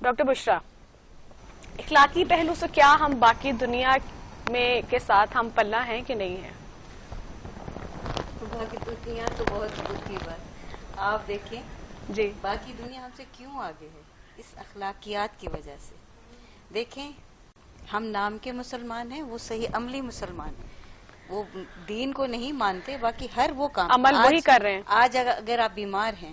Doctor بشرا، اخلاقی پہلو سے کیا ہم باقی دنیا میں کے ساتھ ہم پلہ ہیں کہ نہیں ہیں؟ باقی دنیا تو بہت دور کی بات. آپ دیکھیں جی، باقی دنیا ہم سے کیوں آگے ہے؟ اس اخلاقیات کی وجہ سے. دیکھیں ہم نام کے مسلمان ہیں، وہ صحیح عملی مسلمان ہیں. وہ دین کو نہیں مانتے، باقی ہر وہ کام عمل وہی کر رہے ہیں. آج اگر آپ بیمار ہیں،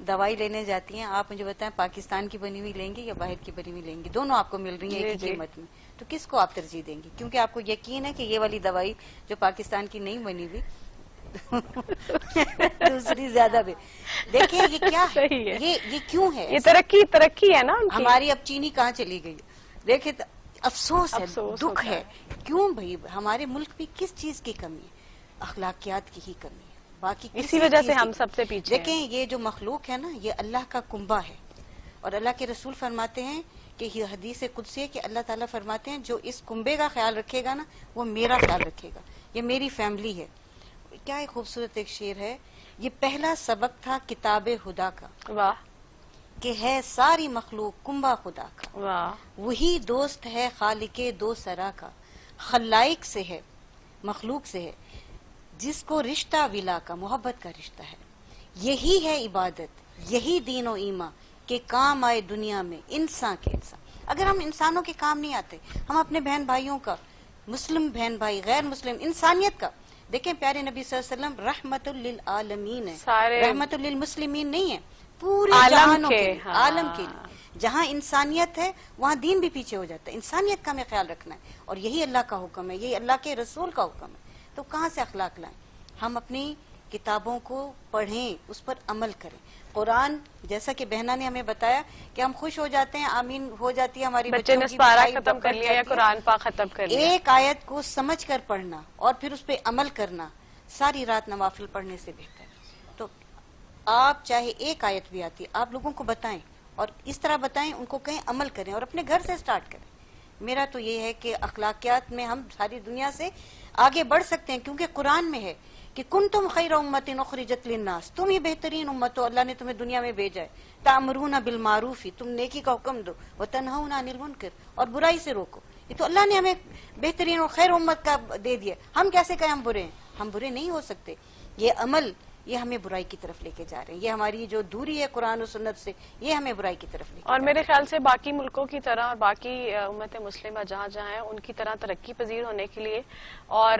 دوائی لینے جاتی ہیں، آپ مجھے بتائیں پاکستان کی بنی ہوئی لیں گے یا باہر کی بنی ہوئی لیں گے؟ دونوں آپ کو مل رہی ہیں ایک ہی قیمت میں. تو کس کو آپ ترجیح دیں گے؟ کیونکہ آپ کو یقین ہے کہ یہ والی دوائی جو پاکستان کی نہیں بنی ہوئی دوسری زیادہ بھی. دیکھیں یہ کیا ہے، صحیح ہے. یہ کیوں ہے؟ یہ ترقی ہے نا ان کی. ہماری اب چینی کہاں چلی گئی؟ دیکھیں افسوس ہے، دکھ ہے. کیوں بھائی ہمارے ملک میں کس چیز کی کمی ہے؟ اخلاقیات کی ہی کمی ہے، باقی اسی وجہ سے ہم سب سے پیچھے. دیکھیں یہ جو مخلوق ہے نا، یہ اللہ کا کنبہ ہے. اور اللہ کے رسول فرماتے ہیں کہ یہ حدیث قدسی ہے کہ اللہ تعالیٰ فرماتے ہیں جو اس کنبے کا خیال رکھے گا نا، وہ میرا خیال رکھے گا. یہ میری فیملی ہے. کیا ایک خوبصورت ایک شعر ہے. یہ پہلا سبق تھا کتاب خدا کا، واہ، کہ ہے ساری مخلوق کنبہ خدا کا. واہ، وہی دوست ہے خالق دو سرا کا، خلائق سے ہے مخلوق سے ہے، جس کو رشتہ ولا کا محبت کا رشتہ ہے. یہی ہے عبادت، یہی دین و ایمان کہ کام آئے دنیا میں انسان کے انسان. اگر ہم انسانوں کے کام نہیں آتے، ہم اپنے بہن بھائیوں کا، مسلم بہن بھائی غیر مسلم، انسانیت کا. دیکھیں پیارے نبی صلی اللہ علیہ وسلم رحمت للعالمین ہے، رحمت للمسلمین نہیں ہے، پورے جہانوں کے لیے، عالم کے لیے. جہاں انسانیت ہے وہاں دین بھی پیچھے ہو جاتا ہے. انسانیت کا ہمیں خیال رکھنا ہے، اور یہی اللہ کا حکم ہے، یہی اللہ کے رسول کا حکم ہے. تو کہاں سے اخلاق لائیں؟ ہم اپنی کتابوں کو پڑھیں، اس پر عمل کریں. قرآن جیسا کہ بہنا نے ہمیں بتایا کہ ہم خوش ہو جاتے ہیں، آمین ہو جاتی ہے ہماری بچے نے سپارہ ختم کر لیا یا قرآن پاک ختم کر لیا. ایک آیت کو سمجھ کر پڑھنا اور پھر اس پہ عمل کرنا ساری رات نوافل پڑھنے سے بہتر ہے. تو آپ چاہے ایک آیت بھی آتی آپ لوگوں کو بتائیں، اور اس طرح بتائیں، ان کو کہیں عمل کریں اور اپنے گھر سے سٹارٹ کریں. میرا تو یہ ہے کہ اخلاقیات میں ہم ساری دنیا سے آگے بڑھ سکتے ہیں، کیونکہ قرآن میں ہے کہ کنتم خیر امت اخرجت للناس، تم ہی بہترین امت ہو، اللہ نے تمہیں دنیا میں بھیجا ہے. تأمرون بالمعروف، تم نیکی کا حکم دو، وتنہون عن المنکر، اور برائی سے روکو. یہ تو اللہ نے ہمیں بہترین اور خیر امت کا دے دیا. ہم کیسے کہیں ہم برے ہیں؟ ہم برے نہیں ہو سکتے. یہ عمل یہ ہمیں برائی کی طرف لے کے جا رہے ہیں. یہ ہماری جو دوری ہے قرآن و سنت سے، یہ ہمیں برائی کی طرف لے کے. اور میرے خیال سے باقی ملکوں کی طرح اور باقی امت مسلمہ جہاں جہاں ہیں ان کی طرح ترقی پذیر ہونے کے لیے اور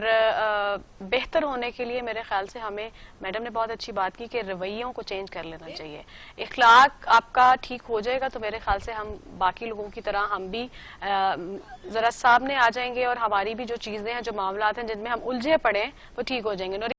بہتر ہونے کے لیے میرے خیال سے ہمیں، میڈم نے بہت اچھی بات کی کہ رویوں کو چینج کر لینا چاہیے. اخلاق آپ کا ٹھیک ہو جائے گا تو میرے خیال سے ہم باقی لوگوں کی طرح ہم بھی ذرا سامنے آ جائیں گے، اور ہماری بھی جو چیزیں ہیں، جو معاملات ہیں جن میں ہم الجھے پڑے ہیں، وہ ٹھیک ہو جائیں گے.